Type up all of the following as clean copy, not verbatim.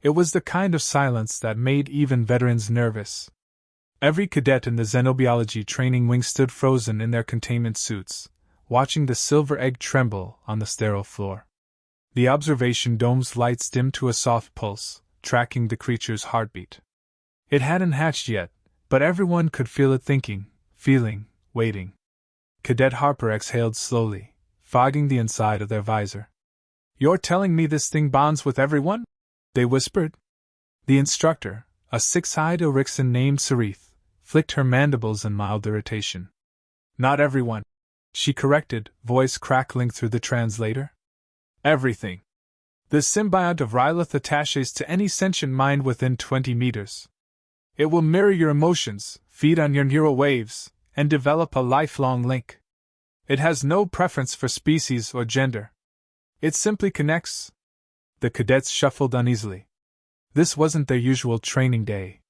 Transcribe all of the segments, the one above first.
It was the kind of silence that made even veterans nervous. Every cadet in the xenobiology training wing stood frozen in their containment suits, watching the silver egg tremble on the sterile floor. The observation dome's lights dimmed to a soft pulse, tracking the creature's heartbeat. It hadn't hatched yet, but everyone could feel it thinking, feeling, waiting. Cadet Harper exhaled slowly, fogging the inside of their visor. "You're telling me this thing bonds with everyone?" they whispered. The instructor, a six-eyed Erupts named Sarith, flicked her mandibles in mild irritation. "Not everyone," she corrected, voice crackling through the translator. "Everything. The symbiont of Rylith attaches to any sentient mind within 20 meters. It will mirror your emotions, feed on your neural waves, and develop a lifelong link. It has no preference for species or gender. It simply connects." The cadets shuffled uneasily. This wasn't their usual training day.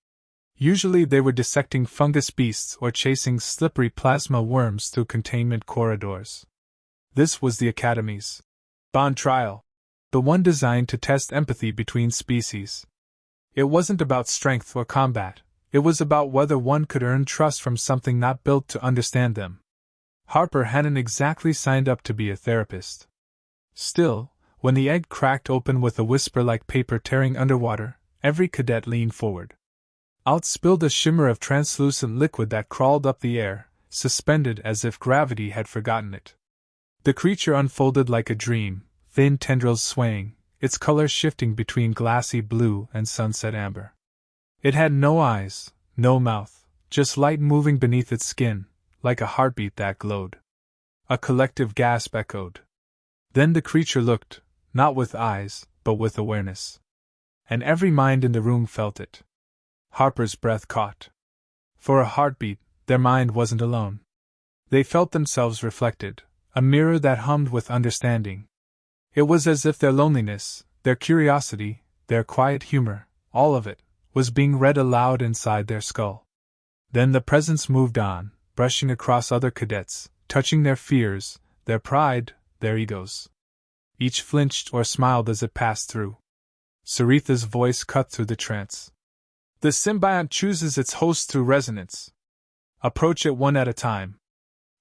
Usually they were dissecting fungus beasts or chasing slippery plasma worms through containment corridors. This was the Academy's bond trial, the one designed to test empathy between species. It wasn't about strength or combat, it was about whether one could earn trust from something not built to understand them. Harper hadn't exactly signed up to be a therapist. Still, when the egg cracked open with a whisper like paper tearing underwater, every cadet leaned forward. Out spilled a shimmer of translucent liquid that crawled up the air, suspended as if gravity had forgotten it. The creature unfolded like a dream, thin tendrils swaying, its color shifting between glassy blue and sunset amber. It had no eyes, no mouth, just light moving beneath its skin, like a heartbeat that glowed. A collective gasp echoed. Then the creature looked, not with eyes, but with awareness. And every mind in the room felt it. Harper's breath caught. For a heartbeat, their mind wasn't alone. They felt themselves reflected, a mirror that hummed with understanding. It was as if their loneliness, their curiosity, their quiet humor, all of it, was being read aloud inside their skull. Then the presence moved on, brushing across other cadets, touching their fears, their pride, their egos. Each flinched or smiled as it passed through. Saritha's voice cut through the trance. "The symbiont chooses its host through resonance. Approach it one at a time."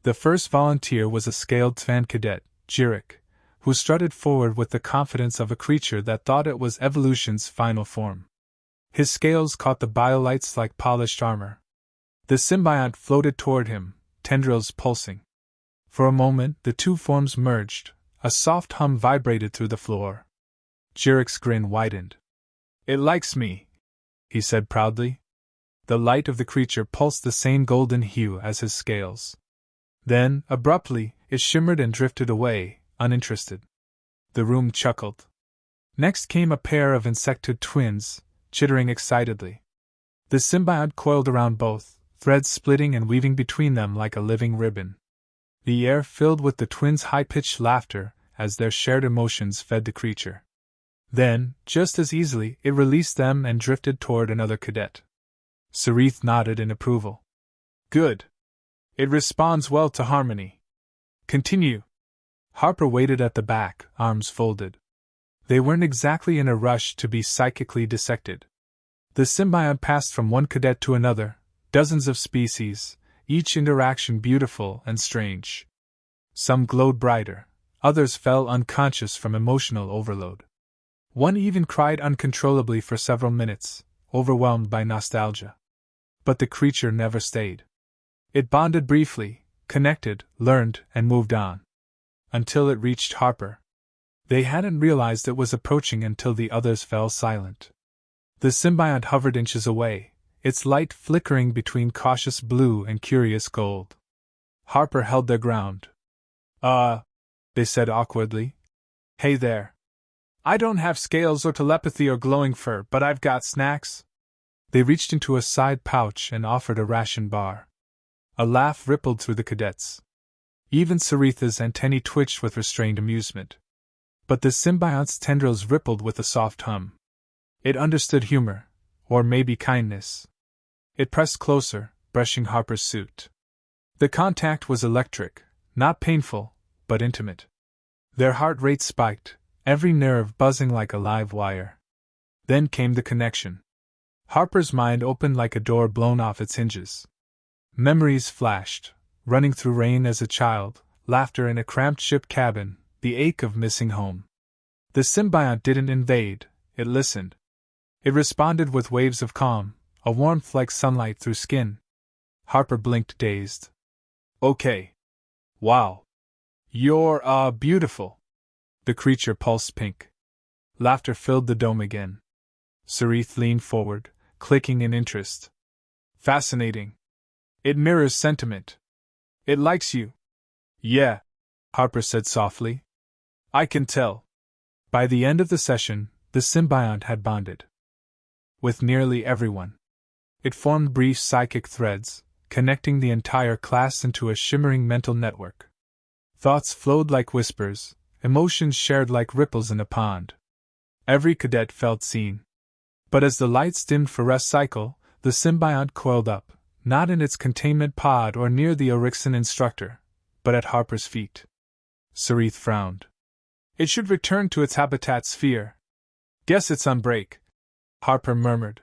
The first volunteer was a scaled Tvan cadet, Jirik, who strutted forward with the confidence of a creature that thought it was evolution's final form. His scales caught the biolights like polished armor. The symbiont floated toward him, tendrils pulsing. For a moment the two forms merged, a soft hum vibrated through the floor. Jirik's grin widened. "It likes me," he said proudly. The light of the creature pulsed the same golden hue as his scales. Then, abruptly, it shimmered and drifted away, uninterested. The room chuckled. Next came a pair of insectoid twins, chittering excitedly. The symbiont coiled around both, threads splitting and weaving between them like a living ribbon. The air filled with the twins' high-pitched laughter as their shared emotions fed the creature. Then, just as easily, it released them and drifted toward another cadet. Sarith nodded in approval. "Good. It responds well to harmony. Continue." Harper waited at the back, arms folded. They weren't exactly in a rush to be psychically dissected. The symbiont passed from one cadet to another, dozens of species, each interaction beautiful and strange. Some glowed brighter, others fell unconscious from emotional overload. One even cried uncontrollably for several minutes, overwhelmed by nostalgia. But the creature never stayed. It bonded briefly, connected, learned, and moved on. Until it reached Harper. They hadn't realized it was approaching until the others fell silent. The symbiont hovered inches away, its light flickering between cautious blue and curious gold. Harper held their ground. They said awkwardly. "Hey there. I don't have scales or telepathy or glowing fur, but I've got snacks." They reached into a side pouch and offered a ration bar. A laugh rippled through the cadets. Even Saritha's antennae twitched with restrained amusement. But the symbiont's tendrils rippled with a soft hum. It understood humor, or maybe kindness. It pressed closer, brushing Harper's suit. The contact was electric, not painful, but intimate. Their heart rate spiked, every nerve buzzing like a live wire. Then came the connection. Harper's mind opened like a door blown off its hinges. Memories flashed, running through rain as a child, laughter in a cramped ship cabin, the ache of missing home. The symbiont didn't invade, it listened. It responded with waves of calm, a warmth like sunlight through skin. Harper blinked, dazed. Okay. Wow. You're, beautiful. The creature pulsed pink. Laughter filled the dome again. Sarith leaned forward, clicking in interest. Fascinating. It mirrors sentiment. It likes you. Yeah, Harper said softly. I can tell. By the end of the session, the symbiont had bonded with nearly everyone. It formed brief psychic threads, connecting the entire class into a shimmering mental network. Thoughts flowed like whispers, emotions shared like ripples in a pond. Every cadet felt seen. But as the lights dimmed for rest cycle, the symbiont coiled up, not in its containment pod or near the Orixan instructor, but at Harper's feet. Sarith frowned. It should return to its habitat sphere. Guess it's on break, Harper murmured.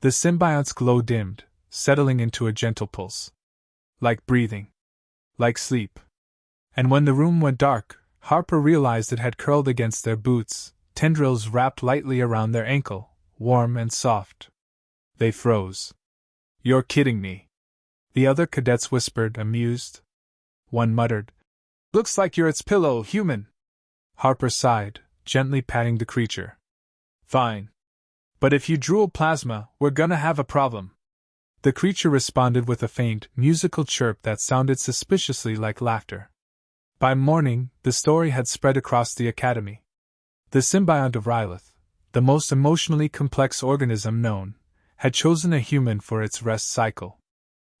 The symbiont's glow dimmed, settling into a gentle pulse. Like breathing. Like sleep. And when the room went dark, Harper realized it had curled against their boots, tendrils wrapped lightly around their ankle, warm and soft. They froze. You're kidding me. The other cadets whispered, amused. One muttered, Looks like you're its pillow, human. Harper sighed, gently patting the creature. Fine. But if you drool plasma, we're gonna have a problem. The creature responded with a faint, musical chirp that sounded suspiciously like laughter. By morning, the story had spread across the academy. The symbiont of Rylith, the most emotionally complex organism known, had chosen a human for its rest cycle.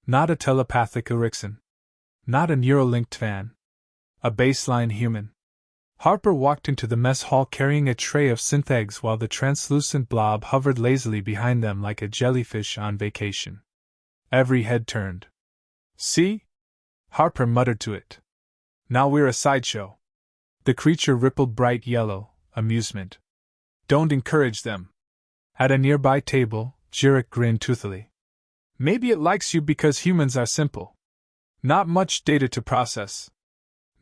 Not a telepathic Orixan. Not a neural-linked fan. A baseline human. Harper walked into the mess hall carrying a tray of synth eggs while the translucent blob hovered lazily behind them like a jellyfish on vacation. Every head turned. See? Harper muttered to it. Now we're a sideshow. The creature rippled bright yellow, amusement. Don't encourage them. At a nearby table, Jirik grinned toothily. Maybe it likes you because humans are simple. Not much data to process.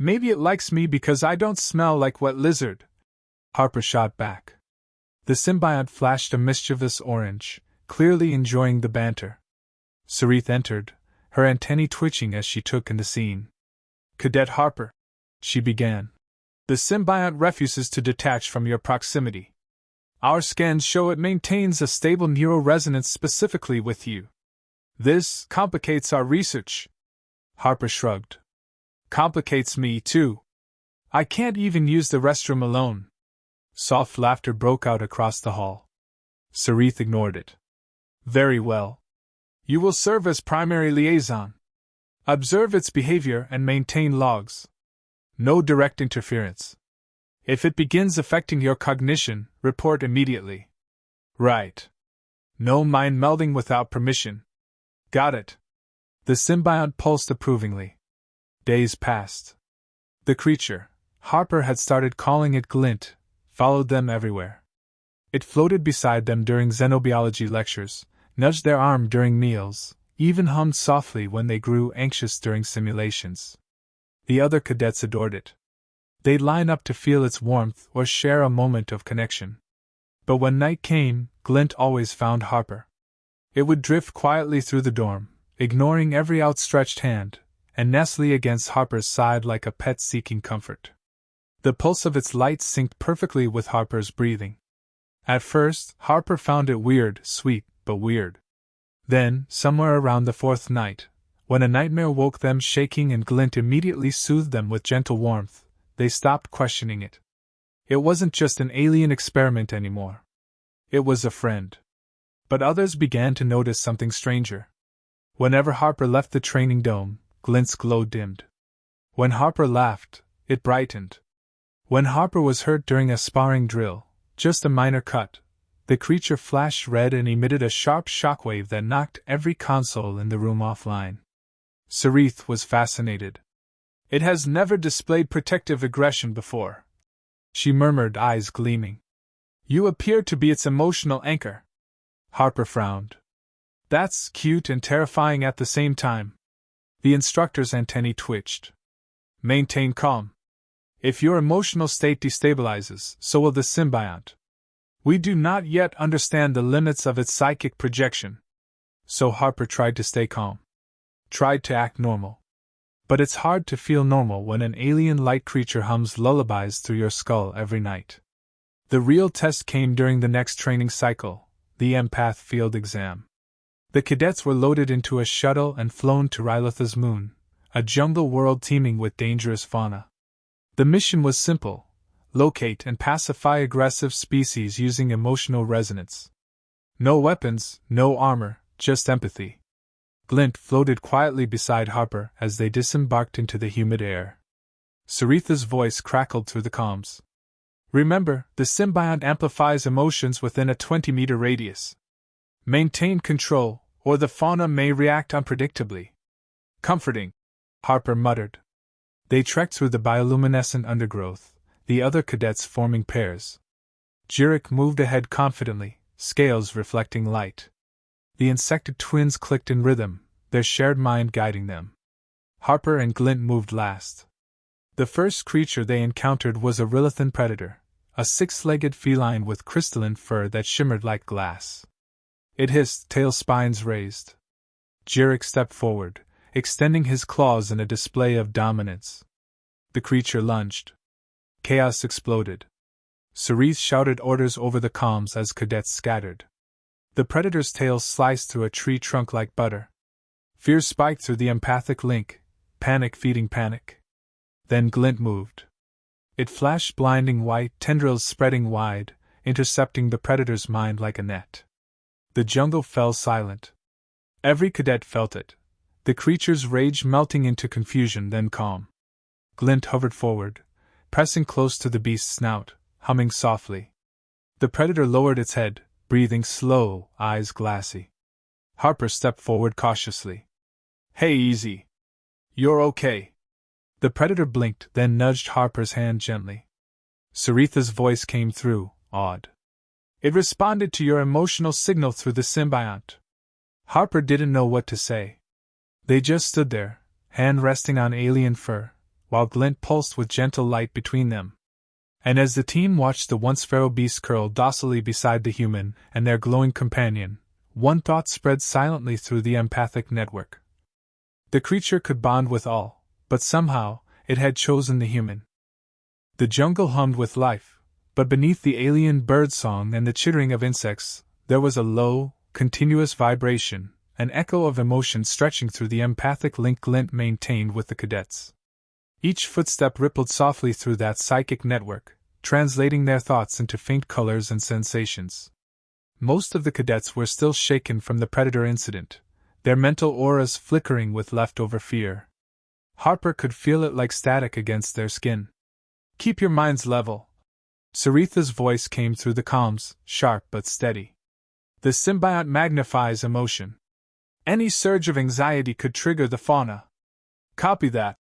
Maybe it likes me because I don't smell like wet lizard. Harper shot back. The symbiont flashed a mischievous orange, clearly enjoying the banter. Sarith entered, her antennae twitching as she took in the scene. Cadet Harper, she began. The symbiont refuses to detach from your proximity. Our scans show it maintains a stable neural resonance specifically with you. This complicates our research. Harper shrugged. Complicates me, too. I can't even use the restroom alone. Soft laughter broke out across the hall. Sarith ignored it. Very well. You will serve as primary liaison. Observe its behavior and maintain logs. No direct interference. If it begins affecting your cognition, report immediately. Right. No mind melding without permission. Got it. The symbiont pulsed approvingly. Days passed. The creature, Harper had started calling it Glint, followed them everywhere. It floated beside them during xenobiology lectures, nudged their arm during meals, even hummed softly when they grew anxious during simulations. The other cadets adored it. They'd line up to feel its warmth or share a moment of connection. But when night came, Glint always found Harper. It would drift quietly through the dorm, ignoring every outstretched hand, and nestle against Harper's side like a pet seeking comfort. The pulse of its light synced perfectly with Harper's breathing. At first, Harper found it weird, sweet, but weird. Then, somewhere around the fourth night, when a nightmare woke them shaking and Glint immediately soothed them with gentle warmth, they stopped questioning it. It wasn't just an alien experiment anymore. It was a friend. But others began to notice something stranger. Whenever Harper left the training dome, Glint's glow dimmed. When Harper laughed, it brightened. When Harper was hurt during a sparring drill, just a minor cut, the creature flashed red and emitted a sharp shockwave that knocked every console in the room offline. Sarith was fascinated. It has never displayed protective aggression before, she murmured, eyes gleaming. You appear to be its emotional anchor. Harper frowned. That's cute and terrifying at the same time. The instructor's antennae twitched. Maintain calm. If your emotional state destabilizes, so will the symbiont. We do not yet understand the limits of its psychic projection. So Harper tried to stay calm. Tried to act normal. But it's hard to feel normal when an alien light creature hums lullabies through your skull every night. The real test came during the next training cycle, the empath field exam. The cadets were loaded into a shuttle and flown to Rylotha's moon, a jungle world teeming with dangerous fauna. The mission was simple: locate and pacify aggressive species using emotional resonance. No weapons, no armor, just empathy. Glint floated quietly beside Harper as they disembarked into the humid air. Saritha's voice crackled through the comms. Remember, the symbiont amplifies emotions within a 20-meter radius. Maintain control, or the fauna may react unpredictably. Comforting, Harper muttered. They trekked through the bioluminescent undergrowth, the other cadets forming pairs. Jurek moved ahead confidently, scales reflecting light. The insected twins clicked in rhythm, their shared mind guiding them. Harper and Glint moved last. The first creature they encountered was a Rylothan predator, a six-legged feline with crystalline fur that shimmered like glass. It hissed, tail spines raised. Jurek stepped forward, extending his claws in a display of dominance. The creature lunged. Chaos exploded. Cerise shouted orders over the comms as cadets scattered. The predator's tail sliced through a tree trunk like butter. Fear spiked through the empathic link, panic feeding panic. Then Glint moved. It flashed blinding white tendrils spreading wide, intercepting the predator's mind like a net. The jungle fell silent. Every cadet felt it, the creature's rage melting into confusion then calm. Glint hovered forward, pressing close to the beast's snout, humming softly. The predator lowered its head, breathing slow, eyes glassy. Harper stepped forward cautiously. Hey, easy. You're okay. The predator blinked, then nudged Harper's hand gently. Saritha's voice came through, awed. It responded to your emotional signal through the symbiont. Harper didn't know what to say. They just stood there, hand resting on alien fur, while Glint pulsed with gentle light between them. And as the team watched the once feral beast curl docilely beside the human and their glowing companion, one thought spread silently through the empathic network. The creature could bond with all, but somehow, it had chosen the human. The jungle hummed with life, but beneath the alien birdsong and the chittering of insects, there was a low, continuous vibration, an echo of emotion stretching through the empathic link Glint maintained with the cadets. Each footstep rippled softly through that psychic network, translating their thoughts into faint colors and sensations. Most of the cadets were still shaken from the predator incident, their mental auras flickering with leftover fear. Harper could feel it like static against their skin. Keep your minds level. Saritha's voice came through the comms, sharp but steady. The symbiont magnifies emotion. Any surge of anxiety could trigger the fauna. Copy that,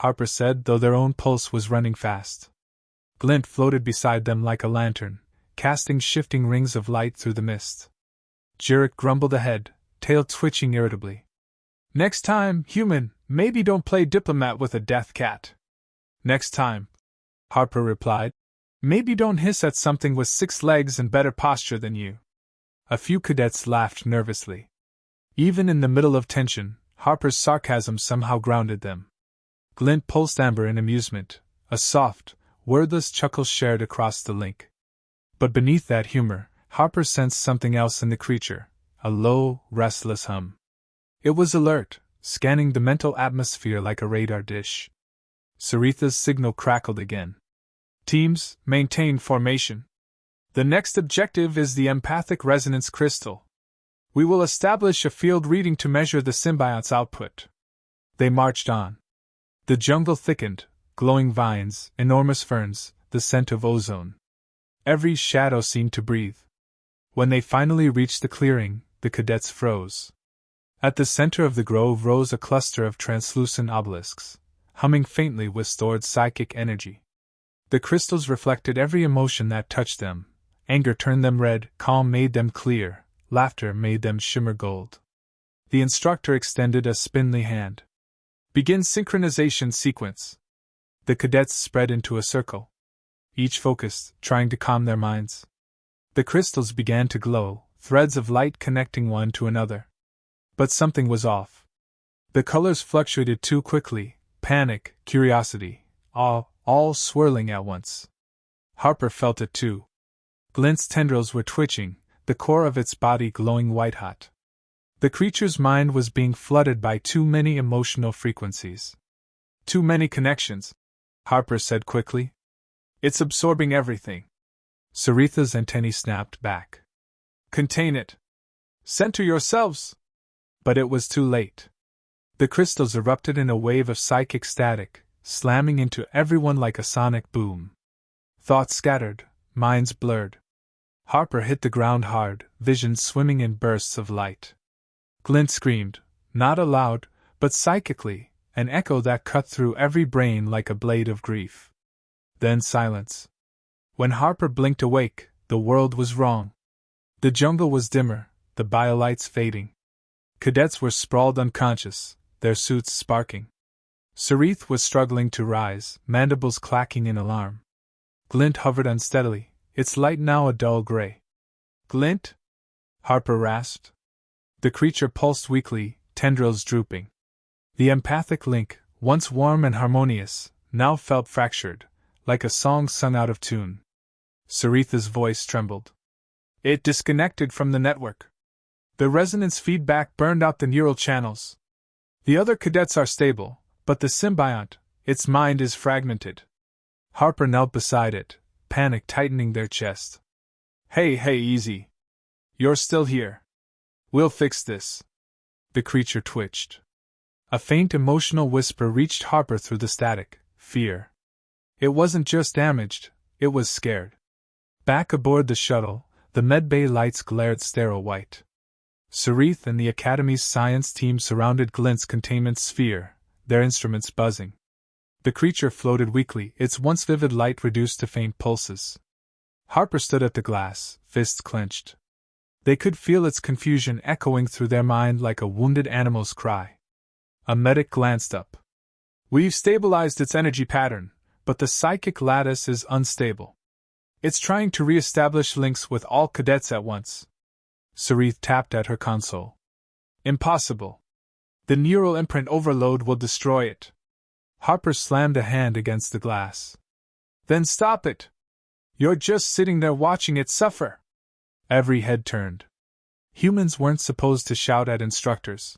Harper said, though their own pulse was running fast. Glint floated beside them like a lantern, casting shifting rings of light through the mist. Jurek grumbled ahead, tail twitching irritably. Next time, human, maybe don't play diplomat with a death cat. Next time, Harper replied. Maybe don't hiss at something with 6 legs and better posture than you. A few cadets laughed nervously. Even in the middle of tension, Harper's sarcasm somehow grounded them. Glint pulsed amber in amusement, a soft, wordless chuckle shared across the link. But beneath that humor, Harper sensed something else in the creature, a low, restless hum. It was alert, scanning the mental atmosphere like a radar dish. Saritha's signal crackled again. Teams, maintain formation. The next objective is the empathic resonance crystal. We will establish a field reading to measure the symbiont's output. They marched on. The jungle thickened, glowing vines, enormous ferns, the scent of ozone. Every shadow seemed to breathe. When they finally reached the clearing, the cadets froze. At the center of the grove rose a cluster of translucent obelisks, humming faintly with stored psychic energy. The crystals reflected every emotion that touched them, Anger turned them red, calm made them clear, laughter made them shimmer gold. The instructor extended a spindly hand. Begin synchronization sequence. The cadets spread into a circle. Each focused, trying to calm their minds. The crystals began to glow, threads of light connecting one to another. But something was off. The colors fluctuated too quickly, panic, curiosity, awe, all swirling at once. Harper felt it too. Glint's tendrils were twitching, the core of its body glowing white-hot. The creature's mind was being flooded by too many emotional frequencies. Too many connections, Harper said quickly. It's absorbing everything. Saritha's antennae snapped back. Contain it. Center yourselves. But it was too late. The crystals erupted in a wave of psychic static, slamming into everyone like a sonic boom. Thoughts scattered, minds blurred. Harper hit the ground hard, vision swimming in bursts of light. Glint screamed, not aloud, but psychically, an echo that cut through every brain like a blade of grief. Then silence. When Harper blinked awake, the world was wrong. The jungle was dimmer, the biolights fading. Cadets were sprawled unconscious, their suits sparking. Sarith was struggling to rise, mandibles clacking in alarm. Glint hovered unsteadily, its light now a dull gray. Glint? Harper rasped. The creature pulsed weakly, tendrils drooping. The empathic link, once warm and harmonious, now felt fractured, like a song sung out of tune. Saritha's voice trembled. It disconnected from the network. The resonance feedback burned out the neural channels. The other cadets are stable, but the symbiont, its mind is fragmented. Harper knelt beside it, panic tightening their chest. Hey, easy. You're still here. We'll fix this. The creature twitched. A faint emotional whisper reached Harper through the static, fear. It wasn't just damaged, it was scared. Back aboard the shuttle, the medbay lights glared sterile white. Sarith and the Academy's science team surrounded Glint's containment sphere, their instruments buzzing. The creature floated weakly, its once vivid light reduced to faint pulses. Harper stood at the glass, fists clenched. They could feel its confusion echoing through their mind like a wounded animal's cry. A medic glanced up. We've stabilized its energy pattern, but the psychic lattice is unstable. It's trying to re-establish links with all cadets at once. Sarith tapped at her console. Impossible. The neural imprint overload will destroy it. Harper slammed a hand against the glass. Then stop it. You're just sitting there watching it suffer. Every head turned. Humans weren't supposed to shout at instructors.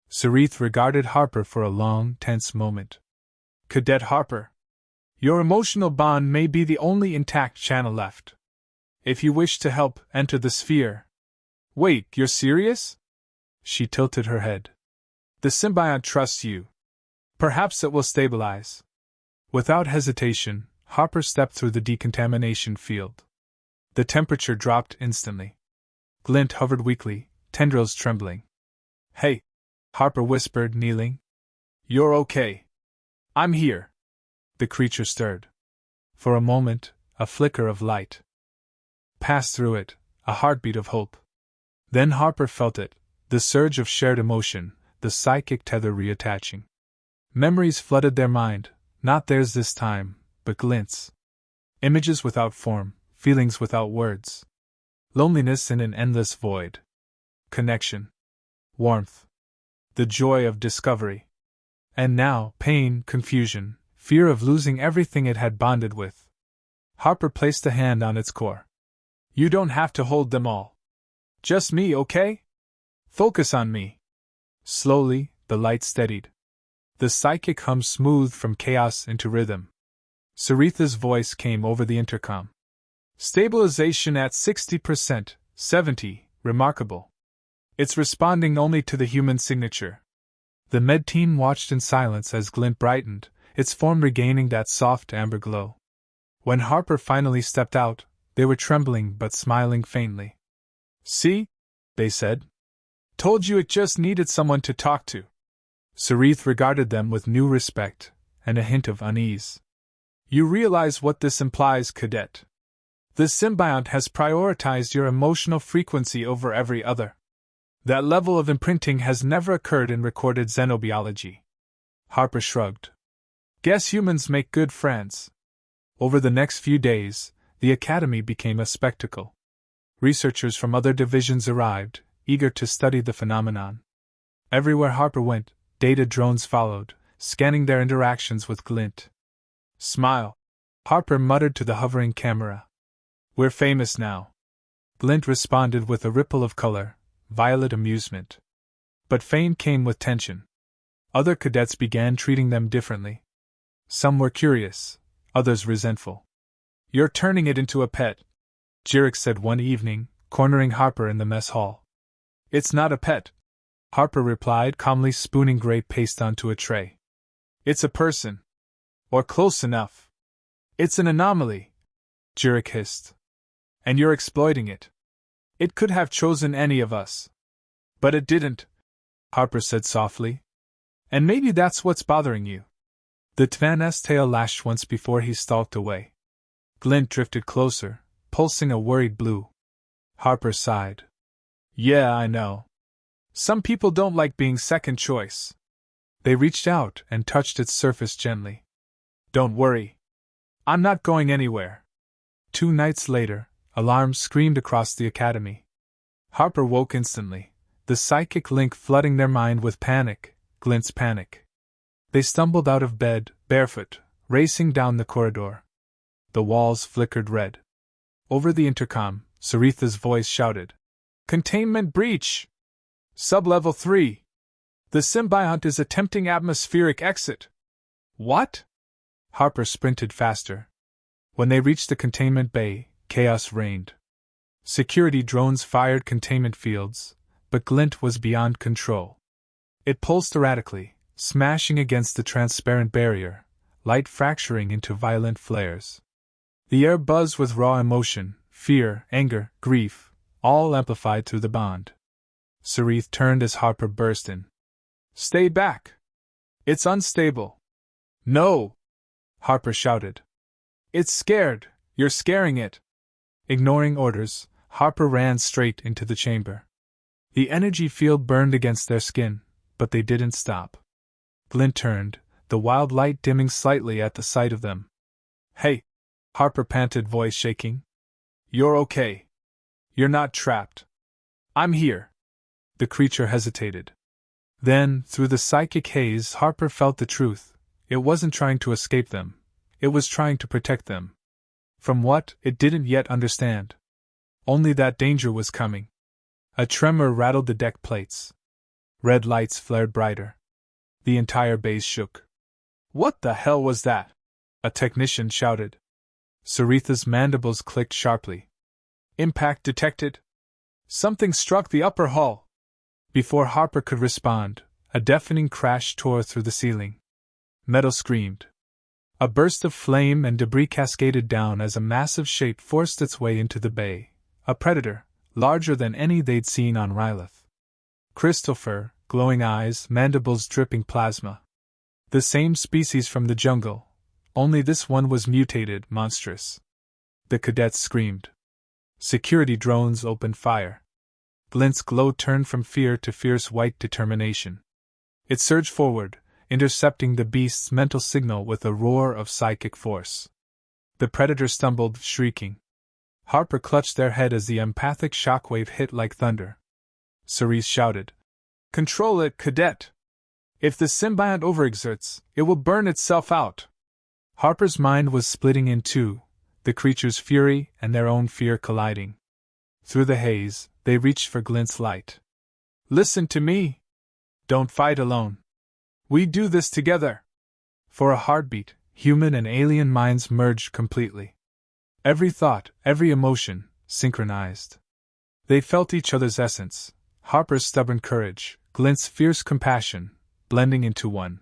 Sarith regarded Harper for a long, tense moment. Cadet Harper, your emotional bond may be the only intact channel left. If you wish to help, enter the sphere. Wait, you're serious? She tilted her head. The symbiont trusts you. Perhaps it will stabilize. Without hesitation, Harper stepped through the decontamination field. The temperature dropped instantly. Glint hovered weakly, tendrils trembling. Hey, Harper whispered, kneeling. You're okay. I'm here. The creature stirred. For a moment, a flicker of light passed through it, a heartbeat of hope. Then Harper felt it, the surge of shared emotion, the psychic tether reattaching. Memories flooded their mind, not theirs this time, but Glint's. Images without form, feelings without words. Loneliness in an endless void. Connection. Warmth. The joy of discovery. And now, pain, confusion, fear of losing everything it had bonded with. Harper placed a hand on its core. You don't have to hold them all. Just me, okay? Focus on me. Slowly, the light steadied. The psychic hum smoothed from chaos into rhythm. Saritha's voice came over the intercom. Stabilization at 60%, 70, remarkable. It's responding only to the human signature. The med team watched in silence as Glint brightened, its form regaining that soft amber glow. When Harper finally stepped out, they were trembling but smiling faintly. See? They said. Told you it just needed someone to talk to. Sarith regarded them with new respect, and a hint of unease. You realize what this implies, Cadet? The symbiont has prioritized your emotional frequency over every other. That level of imprinting has never occurred in recorded xenobiology. Harper shrugged. Guess humans make good friends. Over the next few days, the Academy became a spectacle. Researchers from other divisions arrived, eager to study the phenomenon. Everywhere Harper went, data drones followed, scanning their interactions with Glint. Smile, Harper muttered to the hovering camera. We're famous now. Glint responded with a ripple of color, violet amusement. But fame came with tension. Other cadets began treating them differently. Some were curious, others resentful. You're turning it into a pet, Jirix said one evening, cornering Harper in the mess hall. It's not a pet, Harper replied, calmly spooning grape paste onto a tray. It's a person. Or close enough. It's an anomaly, Jirix hissed. And you're exploiting it. It could have chosen any of us. But it didn't, Harper said softly. And maybe that's what's bothering you. The Tvan's tail lashed once before he stalked away. Glint drifted closer, pulsing a worried blue. Harper sighed. Yeah, I know. Some people don't like being second choice. They reached out and touched its surface gently. Don't worry. I'm not going anywhere. 2 nights later, alarms screamed across the academy. Harper woke instantly, the psychic link flooding their mind with panic, Glint's panic. They stumbled out of bed, barefoot, racing down the corridor. The walls flickered red. Over the intercom, Saritha's voice shouted, Containment breach! Sublevel 3! The symbiont is attempting atmospheric exit! What? Harper sprinted faster. When they reached the containment bay, chaos reigned. Security drones fired containment fields, but Glint was beyond control. It pulsed erratically, smashing against the transparent barrier, light fracturing into violent flares. The air buzzed with raw emotion, fear, anger, grief, all amplified through the bond. Sarith turned as Harper burst in. Stay back! It's unstable! No! Harper shouted. It's scared! You're scaring it! Ignoring orders, Harper ran straight into the chamber. The energy field burned against their skin, but they didn't stop. Glint turned, the wild light dimming slightly at the sight of them. Hey! Harper panted, voice shaking. You're okay. You're not trapped. I'm here. The creature hesitated. Then, through the psychic haze, Harper felt the truth. It wasn't trying to escape them. It was trying to protect them. From what, it didn't yet understand. Only that danger was coming. A tremor rattled the deck plates. Red lights flared brighter. The entire base shook. What the hell was that? A technician shouted. Saritha's mandibles clicked sharply. Impact detected. Something struck the upper hull. Before Harper could respond, a deafening crash tore through the ceiling. Metal screamed. A burst of flame and debris cascaded down as a massive shape forced its way into the bay. A predator, larger than any they'd seen on Rylith. Crystal fur, glowing eyes, mandibles dripping plasma. The same species from the jungle, only this one was mutated, monstrous. The cadets screamed. Security drones opened fire. Glint's glow turned from fear to fierce white determination. It surged forward, intercepting the beast's mental signal with a roar of psychic force. The predator stumbled, shrieking. Harper clutched their head as the empathic shockwave hit like thunder. Cerise shouted, Control it, cadet! If the symbiont overexerts, it will burn itself out! Harper's mind was splitting in two, the creature's fury and their own fear colliding. Through the haze, they reached for Glint's light. Listen to me! Don't fight alone. We do this together! For a heartbeat, human and alien minds merged completely. Every thought, every emotion, synchronized. They felt each other's essence, Harper's stubborn courage, Glint's fierce compassion, blending into one.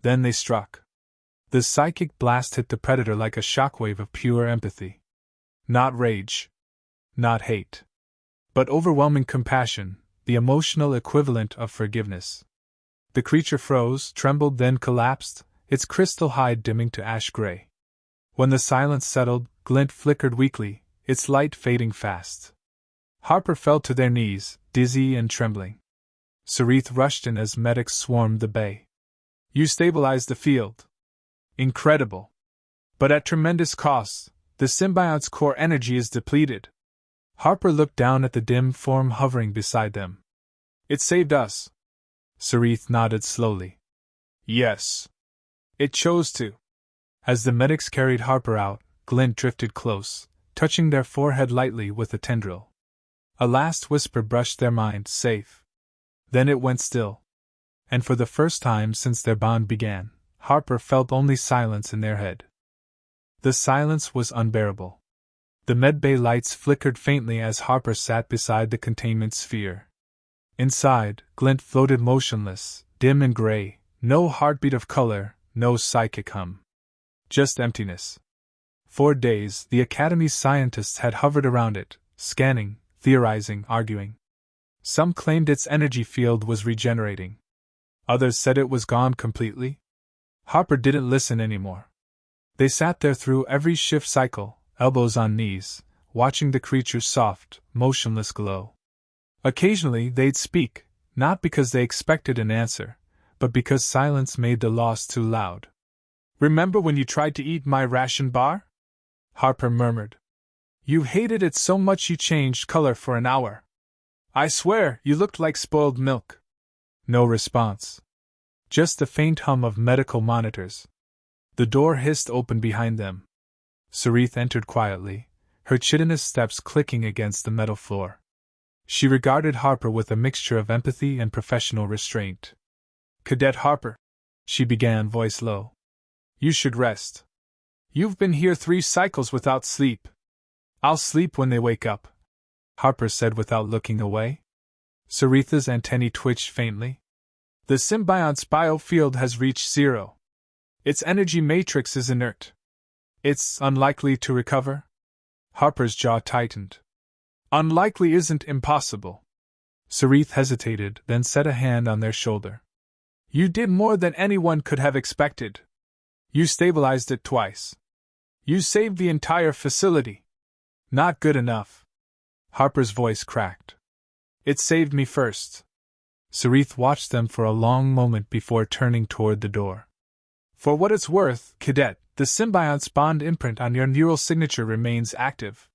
Then they struck. The psychic blast hit the predator like a shockwave of pure empathy. Not rage. Not hate. But overwhelming compassion, the emotional equivalent of forgiveness. The creature froze, trembled, then collapsed, its crystal hide dimming to ash gray. When the silence settled, Glint flickered weakly, its light fading fast. Harper fell to their knees, dizzy and trembling. Sarith rushed in as medics swarmed the bay. You stabilized the field. Incredible. But at tremendous cost, the symbiote's core energy is depleted. Harper looked down at the dim form hovering beside them. It saved us. Sarith nodded slowly. Yes. It chose to. As the medics carried Harper out, Glint drifted close, touching their forehead lightly with a tendril. A last whisper brushed their mind, safe. Then it went still. And for the first time since their bond began, Harper felt only silence in their head. The silence was unbearable. The medbay lights flickered faintly as Harper sat beside the containment sphere. Inside, Glint floated motionless, dim and gray, no heartbeat of color, no psychic hum. Just emptiness. For days, the Academy's scientists had hovered around it, scanning, theorizing, arguing. Some claimed its energy field was regenerating. Others said it was gone completely. Harper didn't listen anymore. They sat there through every shift cycle, elbows on knees, watching the creature's soft, motionless glow. Occasionally they'd speak, not because they expected an answer, but because silence made the loss too loud. Remember when you tried to eat my ration bar? Harper murmured. You hated it so much you changed color for an hour. I swear, you looked like spoiled milk. No response. Just the faint hum of medical monitors. The door hissed open behind them. Sarith entered quietly, her chitinous steps clicking against the metal floor. She regarded Harper with a mixture of empathy and professional restraint. Cadet Harper, she began, voice low. You should rest. You've been here 3 cycles without sleep. I'll sleep when they wake up, Harper said without looking away. Saritha's antennae twitched faintly. The symbiote's biofield has reached 0. Its energy matrix is inert. It's unlikely to recover? Harper's jaw tightened. Unlikely isn't impossible. Sarith hesitated, then set a hand on their shoulder. You did more than anyone could have expected. You stabilized it twice. You saved the entire facility. Not good enough. Harper's voice cracked. It saved me first. Sarith watched them for a long moment before turning toward the door. For what it's worth, Cadet, the symbiote's bond imprint on your neural signature remains active.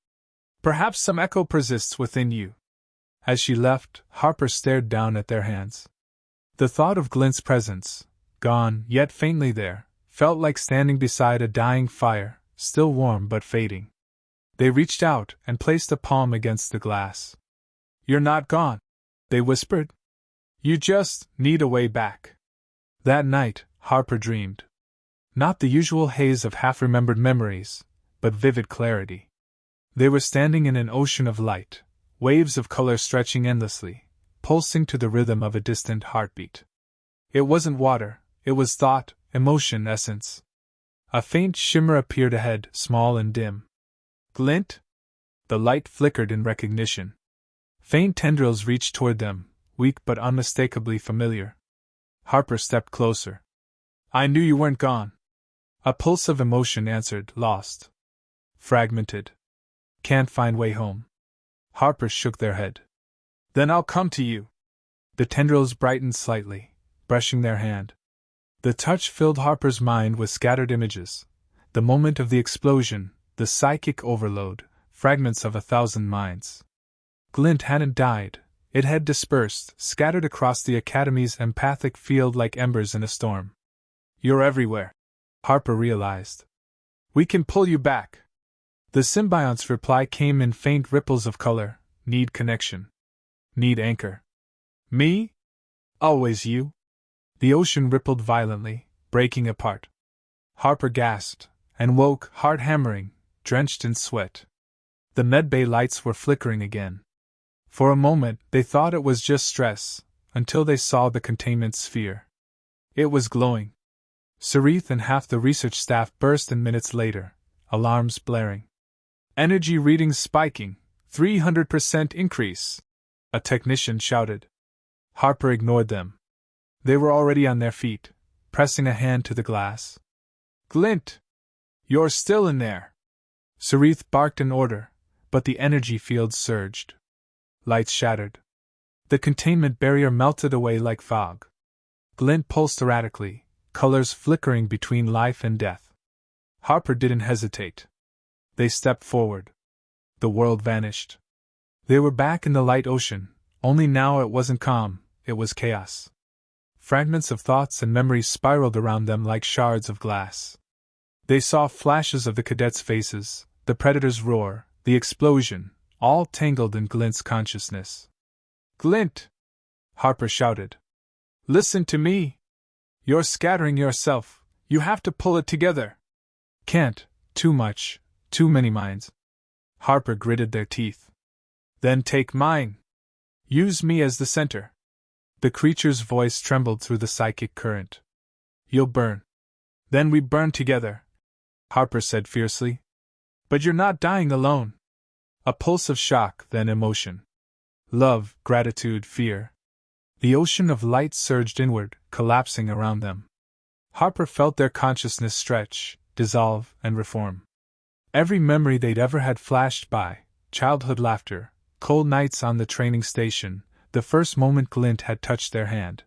Perhaps some echo persists within you. As she left, Harper stared down at their hands. The thought of Glint's presence, gone, yet faintly there, felt like standing beside a dying fire, still warm but fading. They reached out and placed a palm against the glass. You're not gone, they whispered. You just need a way back. That night, Harper dreamed. Not the usual haze of half-remembered memories, but vivid clarity. They were standing in an ocean of light, waves of color stretching endlessly, pulsing to the rhythm of a distant heartbeat. It wasn't water, it was thought, emotion, essence. A faint shimmer appeared ahead, small and dim. Glint? The light flickered in recognition. Faint tendrils reached toward them, weak but unmistakably familiar. Harper stepped closer. I knew you weren't gone. A pulse of emotion answered, lost. Fragmented. Can't find way home. Harper shook their head. Then I'll come to you. The tendrils brightened slightly, brushing their hand. The touch filled Harper's mind with scattered images. The moment of the explosion, the psychic overload, fragments of 1,000 minds. Glint hadn't died. It had dispersed, scattered across the Academy's empathic field like embers in a storm. You're everywhere, Harper realized. We can pull you back. The symbiote's reply came in faint ripples of color. Need connection. Need anchor. Me? Always you? The ocean rippled violently, breaking apart. Harper gasped, and woke, heart hammering, drenched in sweat. The medbay lights were flickering again. For a moment, they thought it was just stress, until they saw the containment sphere. It was glowing. Sarith and half the research staff burst in minutes later, alarms blaring. Energy readings spiking, 300% increase, a technician shouted. Harper ignored them. They were already on their feet, pressing a hand to the glass. Glint! You're still in there! Sarith barked an order, but the energy field surged. Lights shattered. The containment barrier melted away like fog. Glint pulsed erratically, colors flickering between life and death. Harper didn't hesitate. They stepped forward. The world vanished. They were back in the light ocean, only now it wasn't calm, it was chaos. Fragments of thoughts and memories spiraled around them like shards of glass. They saw flashes of the cadets' faces, the predator's roar, the explosion, all tangled in Glint's consciousness. "Glint!" Harper shouted. "Listen to me! You're scattering yourself, you have to pull it together." "Can't, too much, too many minds." Harper gritted their teeth. "Then take mine. Use me as the center." The creature's voice trembled through the psychic current. "You'll burn." "Then we burn together," Harper said fiercely. "But you're not dying alone." A pulse of shock, then emotion. Love, gratitude, fear. The ocean of light surged inward, collapsing around them. Harper felt their consciousness stretch, dissolve, and reform. Every memory they'd ever had flashed by: childhood laughter, cold nights on the training station, the first moment Glint had touched their hand.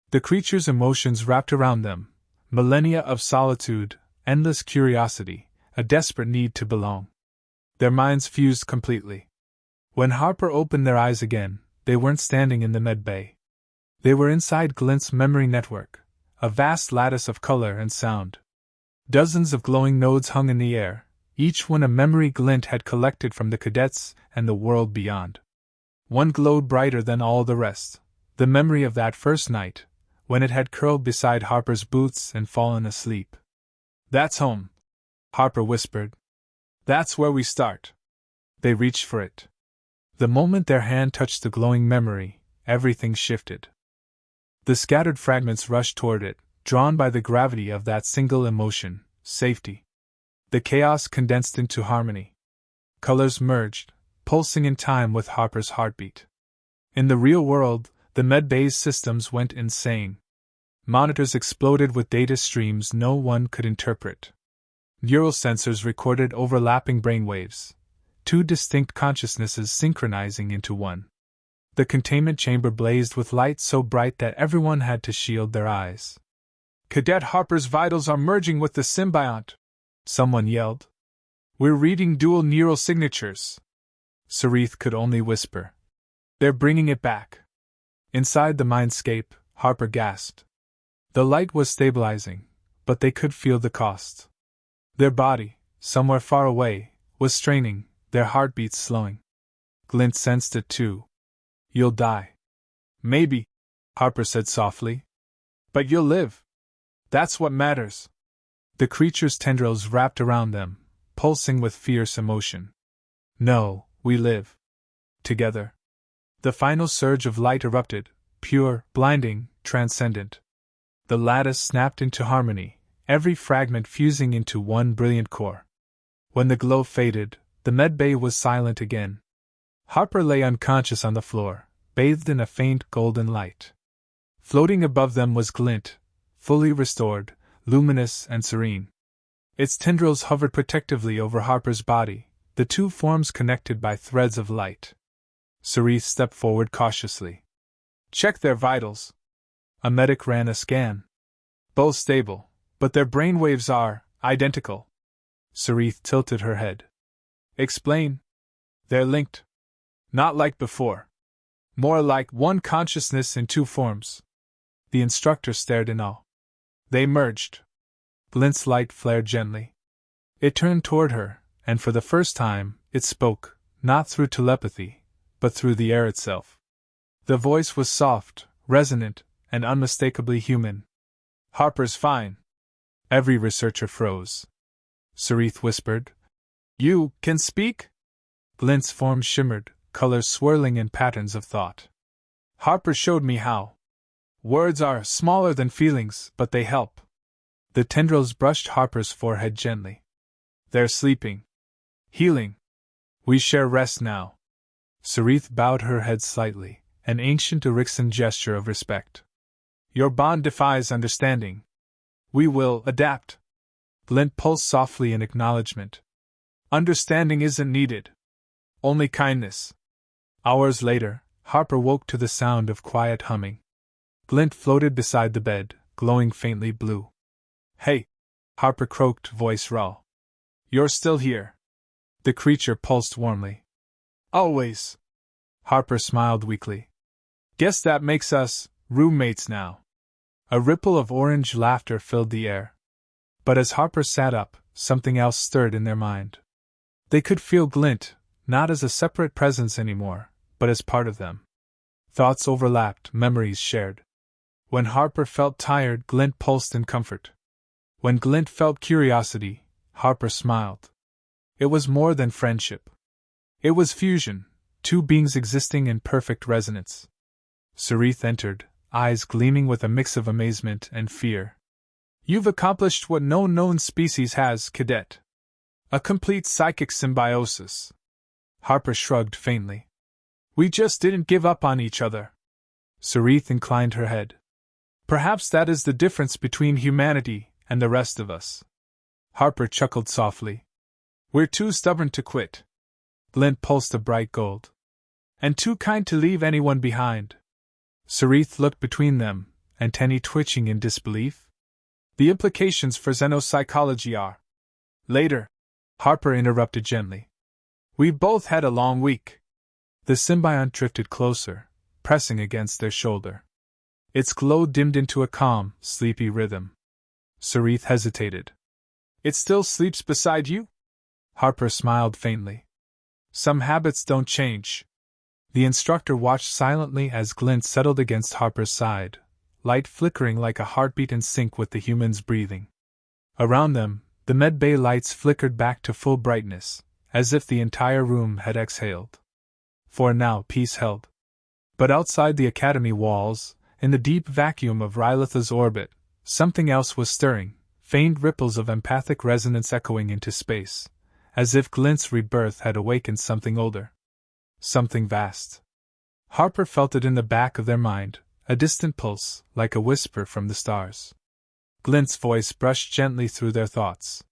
The creature's emotions wrapped around them: millennia of solitude, endless curiosity, a desperate need to belong. Their minds fused completely. When Harper opened their eyes again, they weren't standing in the med bay. They were inside Glint's memory network, a vast lattice of color and sound. Dozens of glowing nodes hung in the air, each one a memory Glint had collected from the cadets and the world beyond. One glowed brighter than all the rest, the memory of that first night, when it had curled beside Harper's boots and fallen asleep. "That's home," Harper whispered. "That's where we start." They reached for it. The moment their hand touched the glowing memory, everything shifted. The scattered fragments rushed toward it, drawn by the gravity of that single emotion: safety. The chaos condensed into harmony. Colors merged, pulsing in time with Harper's heartbeat. In the real world, the medbay's systems went insane. Monitors exploded with data streams no one could interpret. Neural sensors recorded overlapping brainwaves, two distinct consciousnesses synchronizing into one. The containment chamber blazed with light so bright that everyone had to shield their eyes. "Cadet Harper's vitals are merging with the symbiont," someone yelled. "We're reading dual neural signatures." Sarith could only whisper. "They're bringing it back." Inside the mindscape, Harper gasped. The light was stabilizing, but they could feel the cost. Their body, somewhere far away, was straining, their heartbeats slowing. Glint sensed it too. "You'll die." "Maybe," Harper said softly. "But you'll live. That's what matters." The creature's tendrils wrapped around them, pulsing with fierce emotion. "No, we live. Together." The final surge of light erupted, pure, blinding, transcendent. The lattice snapped into harmony, every fragment fusing into one brilliant core. When the glow faded, the medbay was silent again. Harper lay unconscious on the floor, bathed in a faint golden light. Floating above them was Glint, fully restored, luminous and serene. Its tendrils hovered protectively over Harper's body, the two forms connected by threads of light. Sarith stepped forward cautiously. "Check their vitals." A medic ran a scan. "Both stable, but their brainwaves are identical." Sarith tilted her head. "Explain." "They're linked. Not like before. More like one consciousness in two forms." The instructor stared in awe. "They merged." Glint's light flared gently. It turned toward her, and for the first time, it spoke, not through telepathy, but through the air itself. The voice was soft, resonant, and unmistakably human. "Harper's fine." Every researcher froze. Sarith whispered, "You can speak?" Glint's form shimmered, colors swirling in patterns of thought. "Harper showed me how. Words are smaller than feelings, but they help." The tendrils brushed Harper's forehead gently. "They're sleeping. Healing. We share rest now." Sarith bowed her head slightly, an ancient Erixan gesture of respect. "Your bond defies understanding. We will adapt." Glint pulsed softly in acknowledgement. "Understanding isn't needed." Only kindness. Hours later, Harper woke to the sound of quiet humming. Glint floated beside the bed, glowing faintly blue. Hey! Harper croaked, voice raw. You're still here. The creature pulsed warmly. Always. Harper smiled weakly. Guess that makes us roommates now. A ripple of orange laughter filled the air. But as Harper sat up, something else stirred in their mind. They could feel Glint, not as a separate presence anymore, but as part of them. Thoughts overlapped, memories shared. When Harper felt tired, Glint pulsed in comfort. When Glint felt curiosity, Harper smiled. It was more than friendship. It was fusion, two beings existing in perfect resonance. Sarith entered, eyes gleaming with a mix of amazement and fear. You've accomplished what no known species has, Cadet. A complete psychic symbiosis. Harper shrugged faintly. We just didn't give up on each other. Sarith inclined her head. Perhaps that is the difference between humanity and the rest of us. Harper chuckled softly. We're too stubborn to quit. Glint pulsed a bright gold. And too kind to leave anyone behind. Sarith looked between them, antennae twitching in disbelief. The implications for xenopsychology are. Later, Harper interrupted gently. We've both had a long week. The symbiont drifted closer, pressing against their shoulder. Its glow dimmed into a calm, sleepy rhythm. Sarith hesitated. It still sleeps beside you? Harper smiled faintly. Some habits don't change. The instructor watched silently as Glint settled against Harper's side, light flickering like a heartbeat in sync with the human's breathing. Around them, the medbay lights flickered back to full brightness, as if the entire room had exhaled. For now peace held. But outside the academy walls, in the deep vacuum of Rylitha's orbit, something else was stirring, faint ripples of empathic resonance echoing into space, as if Glint's rebirth had awakened something older. Something vast. Harper felt it in the back of their mind, a distant pulse, like a whisper from the stars. Glint's voice brushed gently through their thoughts.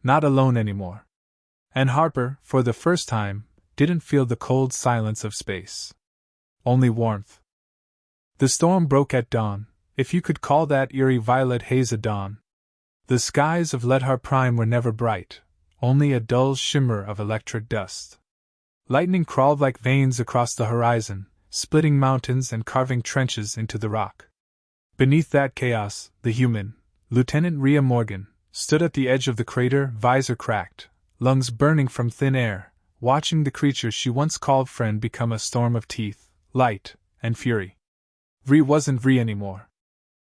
Not alone anymore. And Harper, for the first time, didn't feel the cold silence of space. Only warmth. The storm broke at dawn, if you could call that eerie violet haze a dawn. The skies of Lethar Prime were never bright, only a dull shimmer of electric dust. Lightning crawled like veins across the horizon, splitting mountains and carving trenches into the rock. Beneath that chaos, the human, Lieutenant Rhea Morgan, stood at the edge of the crater, visor cracked, lungs burning from thin air, watching the creature she once called friend become a storm of teeth, light, and fury. Vrix wasn't Vrix anymore.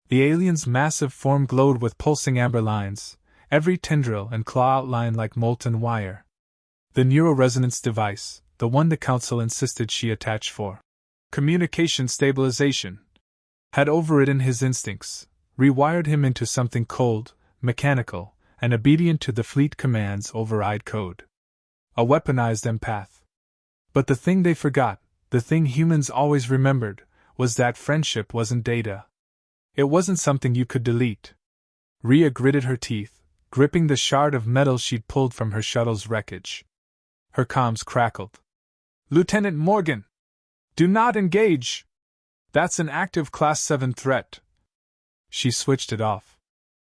The alien's massive form glowed with pulsing amber lines, every tendril and claw outlined like molten wire. The neuroresonance device, the one the Council insisted she attach for communication stabilization, had overridden his instincts, rewired him into something cold, mechanical, and obedient to the fleet command's override code. A weaponized empath. But the thing they forgot, the thing humans always remembered, was that friendship wasn't data. It wasn't something you could delete. Rhea gritted her teeth, gripping the shard of metal she'd pulled from her shuttle's wreckage. Her comms crackled. Lieutenant Morgan! Do not engage! That's an active Class 7 threat. She switched it off.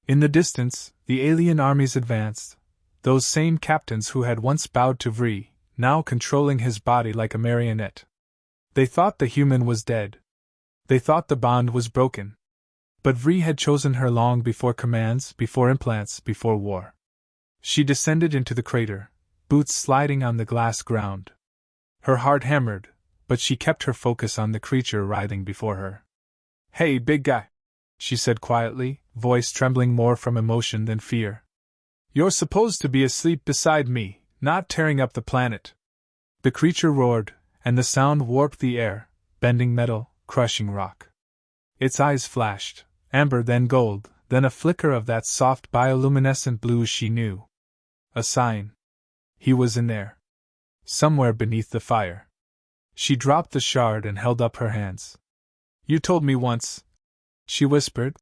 In the distance, the alien armies advanced, those same captains who had once bowed to Vrix, now controlling his body like a marionette. They thought the human was dead. They thought the bond was broken. But Vrix had chosen her long before commands, before implants, before war. She descended into the crater, boots sliding on the glass ground. Her heart hammered, but she kept her focus on the creature writhing before her. Hey, big guy, she said quietly, voice trembling more from emotion than fear. You're supposed to be asleep beside me, not tearing up the planet. The creature roared, and the sound warped the air, bending metal, crushing rock. Its eyes flashed, amber then gold, then a flicker of that soft bioluminescent blue she knew. A sign. He was in there. Somewhere beneath the fire. She dropped the shard and held up her hands. You told me once, she whispered,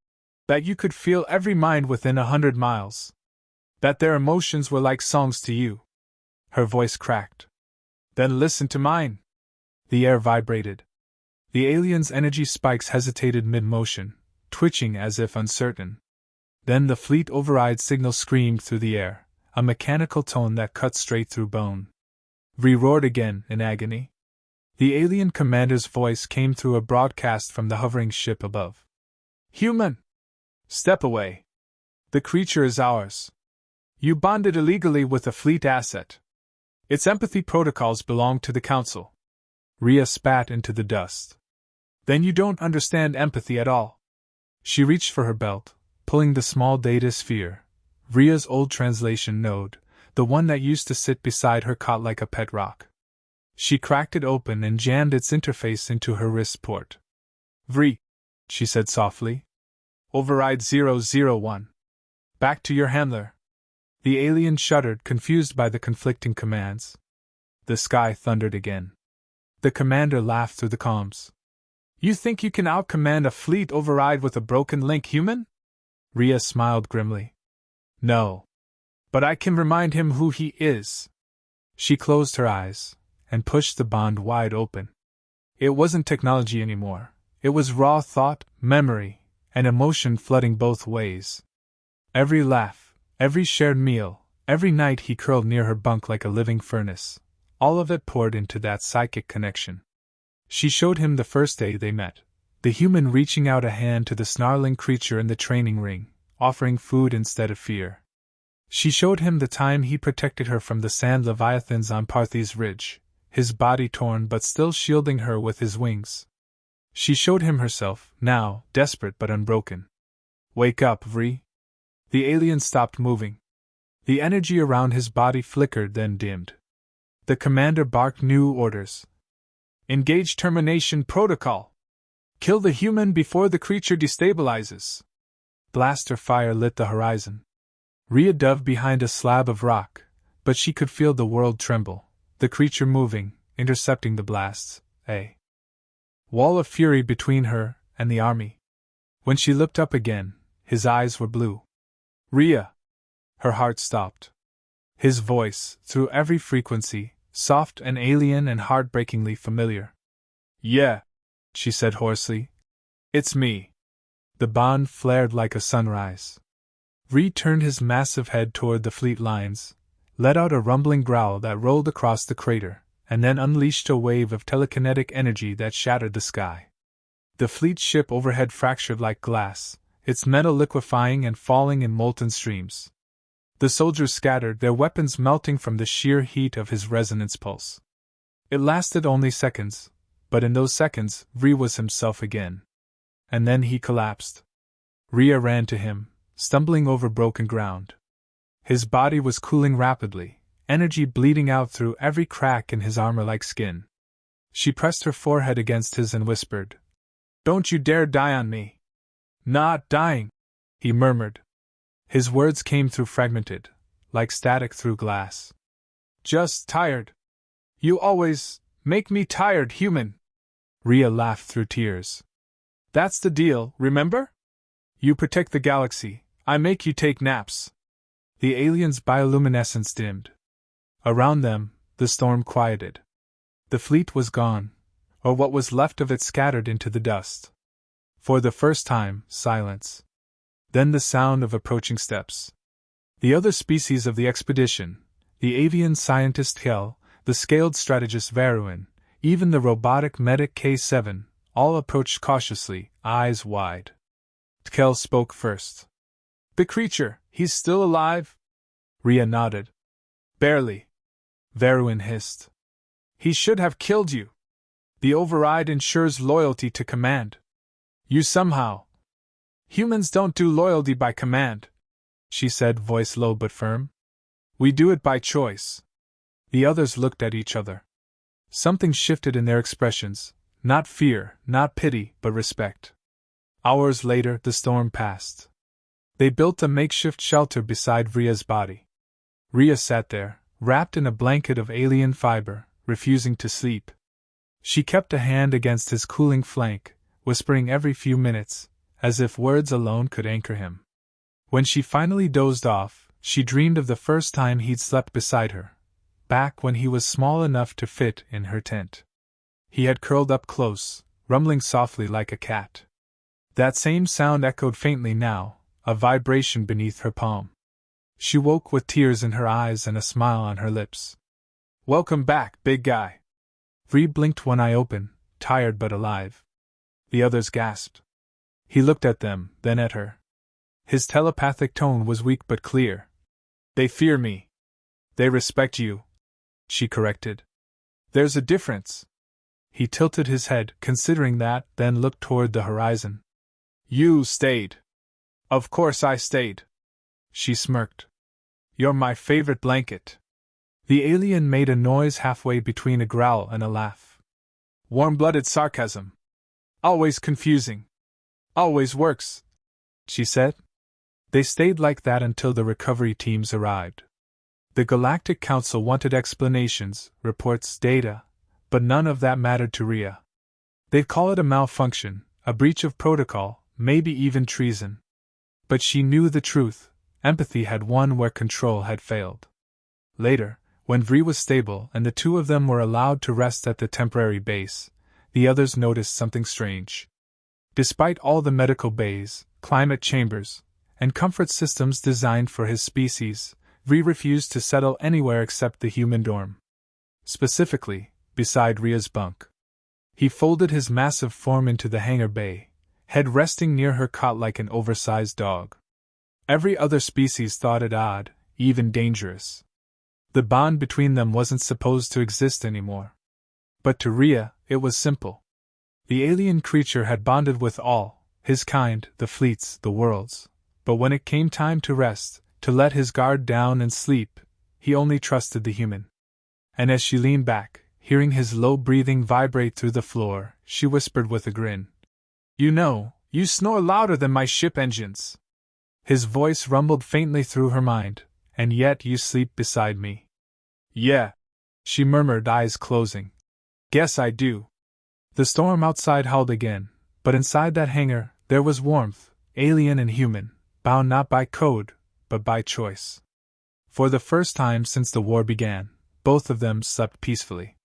that you could feel every mind within 100 miles. That their emotions were like songs to you. Her voice cracked. Then listen to mine. The air vibrated. The alien's energy spikes hesitated mid-motion, twitching as if uncertain. Then the fleet override signal screamed through the air, a mechanical tone that cut straight through bone. Vrix roared again, in agony. The alien commander's voice came through a broadcast from the hovering ship above. Human! Step away. The creature is ours. You bonded illegally with a fleet asset. Its empathy protocols belong to the Council. Rhea spat into the dust. Then you don't understand empathy at all. She reached for her belt, pulling the small data sphere, Rhea's old translation node, the one that used to sit beside her cot like a pet rock. She cracked it open and jammed its interface into her wrist port. Vrix, she said softly. Override 001. Back to your handler. The alien shuddered, confused by the conflicting commands. The sky thundered again. The commander laughed through the comms. You think you can out-command a fleet override with a broken link, human? Rhea smiled grimly. No. But I can remind him who he is. She closed her eyes and pushed the bond wide open. It wasn't technology anymore. It was raw thought, memory, and emotion flooding both ways. Every laugh, every shared meal, every night he curled near her bunk like a living furnace, all of it poured into that psychic connection. She showed him the first day they met, the human reaching out a hand to the snarling creature in the training ring, offering food instead of fear. She showed him the time he protected her from the sand leviathans on Parthes Ridge, his body torn but still shielding her with his wings. She showed him herself, now, desperate but unbroken. Wake up, Vrix. The alien stopped moving. The energy around his body flickered, then dimmed. The commander barked new orders. Engage termination protocol. Kill the human before the creature destabilizes. Blaster fire lit the horizon. Rhea dove behind a slab of rock, but she could feel the world tremble, the creature moving, intercepting the blasts, a wall of fury between her and the army. When she looked up again, his eyes were blue. Rhea! Her heart stopped. His voice, through every frequency, soft and alien and heartbreakingly familiar. Yeah, she said hoarsely. It's me. The bond flared like a sunrise. Vrix turned his massive head toward the fleet lines, let out a rumbling growl that rolled across the crater, and then unleashed a wave of telekinetic energy that shattered the sky. The fleet ship overhead fractured like glass, its metal liquefying and falling in molten streams. The soldiers scattered, their weapons melting from the sheer heat of his resonance pulse. It lasted only seconds, but in those seconds, Vrix was himself again. And then he collapsed. Rhea ran to him, stumbling over broken ground. His body was cooling rapidly, energy bleeding out through every crack in his armor like skin. She pressed her forehead against his and whispered, "Don't you dare die on me." "Not dying," he murmured. His words came through fragmented, like static through glass. "Just tired. You always make me tired, human." Rhea laughed through tears. "That's the deal, remember? You protect the galaxy, I make you take naps." The alien's bioluminescence dimmed. Around them, the storm quieted. The fleet was gone, or what was left of it scattered into the dust. For the first time, silence. Then the sound of approaching steps. The other species of the expedition, the avian scientist Kel, the scaled strategist Veruin, even the robotic medic K7, all approached cautiously, eyes wide. Kel spoke first. "The creature, he's still alive?" Rhea nodded. "Barely," Veruin hissed. "He should have killed you. The override ensures loyalty to command. You somehow... Humans don't do loyalty by command," she said, voice low but firm. "We do it by choice." The others looked at each other. Something shifted in their expressions, not fear, not pity, but respect. Hours later, the storm passed. They built a makeshift shelter beside Rhea's body. Rhea sat there, wrapped in a blanket of alien fiber, refusing to sleep. She kept a hand against his cooling flank, whispering every few minutes, as if words alone could anchor him. When she finally dozed off, she dreamed of the first time he'd slept beside her, back when he was small enough to fit in her tent. He had curled up close, rumbling softly like a cat. That same sound echoed faintly now, a vibration beneath her palm. She woke with tears in her eyes and a smile on her lips. "Welcome back, big guy." Vrix blinked one eye open, tired but alive. The others gasped. He looked at them, then at her. His telepathic tone was weak but clear. "They fear me. They respect you," she corrected. "There's a difference." He tilted his head, considering that, then looked toward the horizon. "You stayed." "Of course I stayed." She smirked. "You're my favorite blanket." The alien made a noise halfway between a growl and a laugh. "Warm-blooded sarcasm. Always confusing. Always works," she said. They stayed like that until the recovery teams arrived. The Galactic Council wanted explanations, reports, data, but none of that mattered to Rhea. They'd call it a malfunction, a breach of protocol, maybe even treason. But she knew the truth: empathy had won where control had failed. Later, when Vrix was stable and the two of them were allowed to rest at the temporary base, the others noticed something strange. Despite all the medical bays, climate chambers, and comfort systems designed for his species, Vrix refused to settle anywhere except the human dorm. Specifically, beside Rhea's bunk. He folded his massive form into the hangar bay, head resting near her cot like an oversized dog. Every other species thought it odd, even dangerous. The bond between them wasn't supposed to exist anymore. But to Rhea, it was simple. The alien creature had bonded with all, his kind, the fleets, the worlds. But when it came time to rest, to let his guard down and sleep, he only trusted the human. And as she leaned back, hearing his low breathing vibrate through the floor, she whispered with a grin, "You know, you snore louder than my ship engines." His voice rumbled faintly through her mind, "And yet you sleep beside me." "Yeah," she murmured, eyes closing. "Guess I do." The storm outside howled again, but inside that hangar, there was warmth, alien and human, bound not by code, but by choice. For the first time since the war began, both of them slept peacefully.